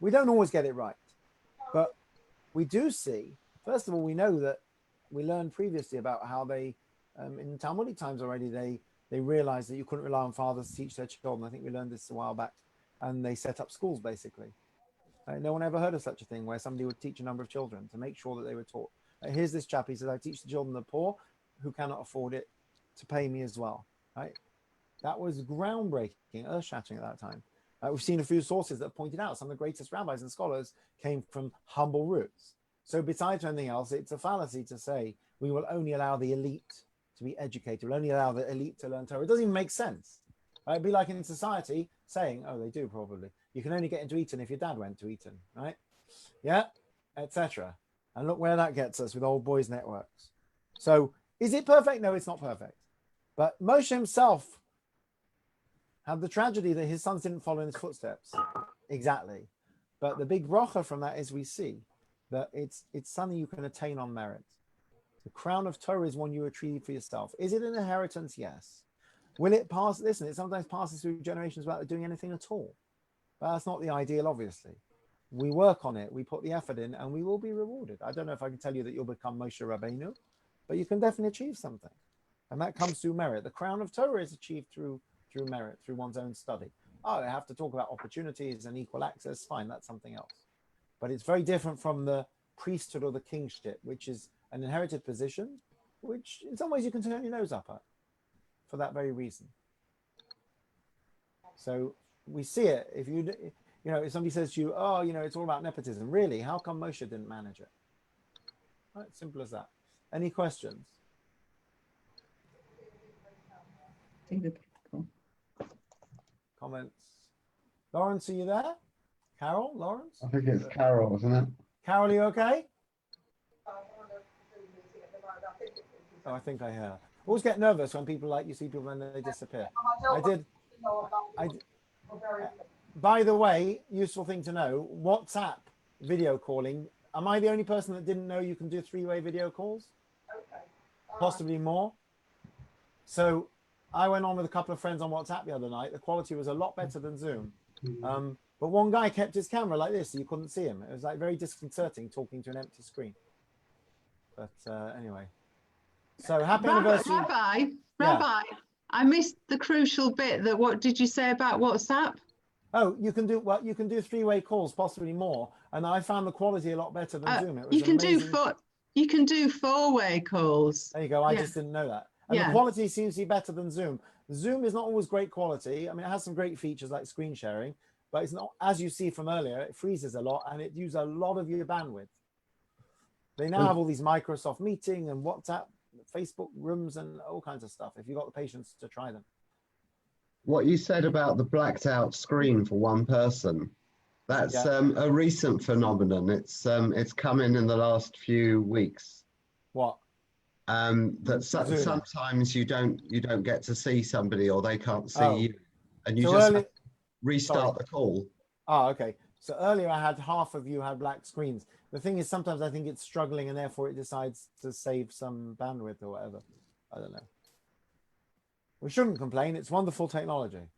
We don't always get it right. But we do see, first of all, we know that we learned previously about how they, in Talmudic times already, they realized that you couldn't rely on fathers to teach their children. I think we learned this a while back. And they set up schools, basically. No one ever heard of such a thing where somebody would teach a number of children to make sure that they were taught. Here's this chap, he says, I teach the children of the poor who cannot afford it to pay me as well. Right? That was groundbreaking, earth-shattering at that time. We've seen a few sources that have pointed out some of the greatest rabbis and scholars came from humble roots. So besides anything else, it's a fallacy to say we will only allow the elite to be educated. We'll only allow the elite to learn Torah. It doesn't even make sense. Right? It'd be like in society saying, oh, they do probably. You can only get into Eton if your dad went to Eton, right? Yeah, etc. And look where that gets us with old boys networks. So is it perfect? No, it's not perfect. But Moshe himself had the tragedy that his sons didn't follow in his footsteps. Exactly. But the big bracha from that is we see that it's something you can attain on merit. The crown of Torah is one you retrieve for yourself. Is it an inheritance? Yes. Will it pass? Listen, it sometimes passes through generations without doing anything at all. But that's not the ideal, obviously. We work on it, we put the effort in, and we will be rewarded. I don't know if I can tell you that you'll become Moshe Rabbeinu, but you can definitely achieve something. And that comes through merit. The crown of Torah is achieved through merit, through one's own study. Oh, I have to talk about opportunities and equal access. Fine, that's something else. But it's very different from the priesthood or the kingship, which is an inherited position, which in some ways you can turn your nose up at for that very reason. So we see it. If if somebody says to you, oh, it's all about nepotism. Really? How come Moshe didn't manage it? Right, simple as that. Any questions? Comments? Lawrence, are you there? Carol, Lawrence? I think it's Carol, isn't it? Carol, are you okay? Oh, I think I hear. I always get nervous when you see people and they disappear. By the way, useful thing to know, WhatsApp video calling. Am I the only person that didn't know you can do 3-way video calls? Okay. Possibly more. So I went on with a couple of friends on WhatsApp the other night. The quality was a lot better than Zoom. But one guy kept his camera like this, so you couldn't see him. It was like very disconcerting talking to an empty screen. But anyway. So happy anniversary. Rabbi, I missed the crucial bit. What did you say about WhatsApp? Oh, you can do 3-way calls, possibly more. And I found the quality a lot better than Zoom. It was you can amazing. do 4-way calls. There you go. I just didn't know that. And the quality seems to be better than Zoom. Zoom is not always great quality. I mean, it has some great features like screen sharing, but it's not, as you see from earlier, it freezes a lot and it uses a lot of your bandwidth. They now have all these Microsoft Meeting and WhatsApp, Facebook rooms and all kinds of stuff if you've got the patience to try them. What you said about the blacked out screen for one person, that's a recent phenomenon. It's come in the last few weeks. What? That sometimes you don't get to see somebody or they can't see you, and you have to restart the call. Oh, okay. So earlier I had half of you had black screens. The thing is, sometimes I think it's struggling and therefore it decides to save some bandwidth or whatever. I don't know. We shouldn't complain. It's wonderful technology.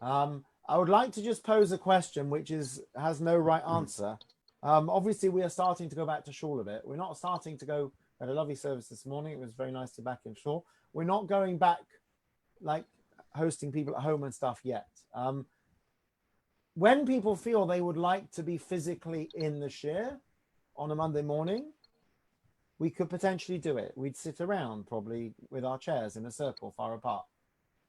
I would like to just pose a question which has no right answer. Obviously, we are starting to go back to shul a bit. We're not starting to go. We had a lovely service this morning. It was very nice to be back in shul. We're not going back like hosting people at home and stuff yet. When people feel they would like to be physically in the shir on a Monday morning, we could potentially do it. We'd sit around probably with our chairs in a circle far apart.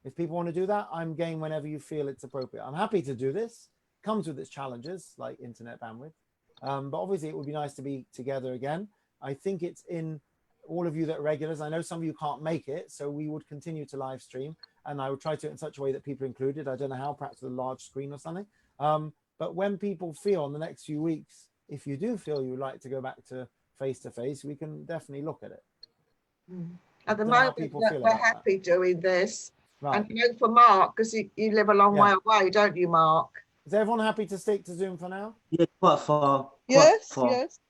If people want to do that, I'm game whenever you feel it's appropriate. I'm happy to do this. Comes with its challenges like internet bandwidth. But obviously it would be nice to be together again. I think it's in all of you that are regulars. I know some of you can't make it, so we would continue to live stream and I would try to do it in such a way that people are included. I don't know how, perhaps with a large screen or something. But when people feel in the next few weeks, if you do feel you would like to go back to face-to-face, we can definitely look at it. At the moment, we're happy doing this. Right. And you know, for Mark, because you live a long way away, don't you, Mark? Is everyone happy to stick to Zoom for now? Yeah, quite far. Yes, quite far. yes.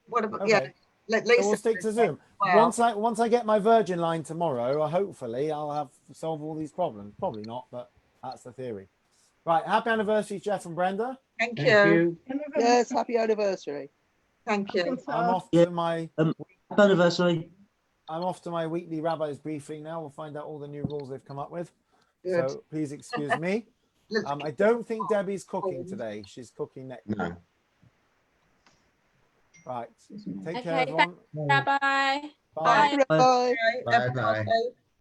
What about, okay. So we'll stick to Zoom. Well, once I get my Virgin line tomorrow, hopefully I'll have solved all these problems. Probably not, but that's the theory. Right, happy anniversary, Jeff and Brenda. Thank you. Yes, happy anniversary. Thank you. I'm off to my happy anniversary. I'm off to my weekly rabbi's briefing now. We'll find out all the new rules they've come up with. Good. So please excuse me. I don't think Debbie's cooking today. She's cooking next week. No. Right. Take care, everyone. Bye-bye. Bye. Bye. Bye.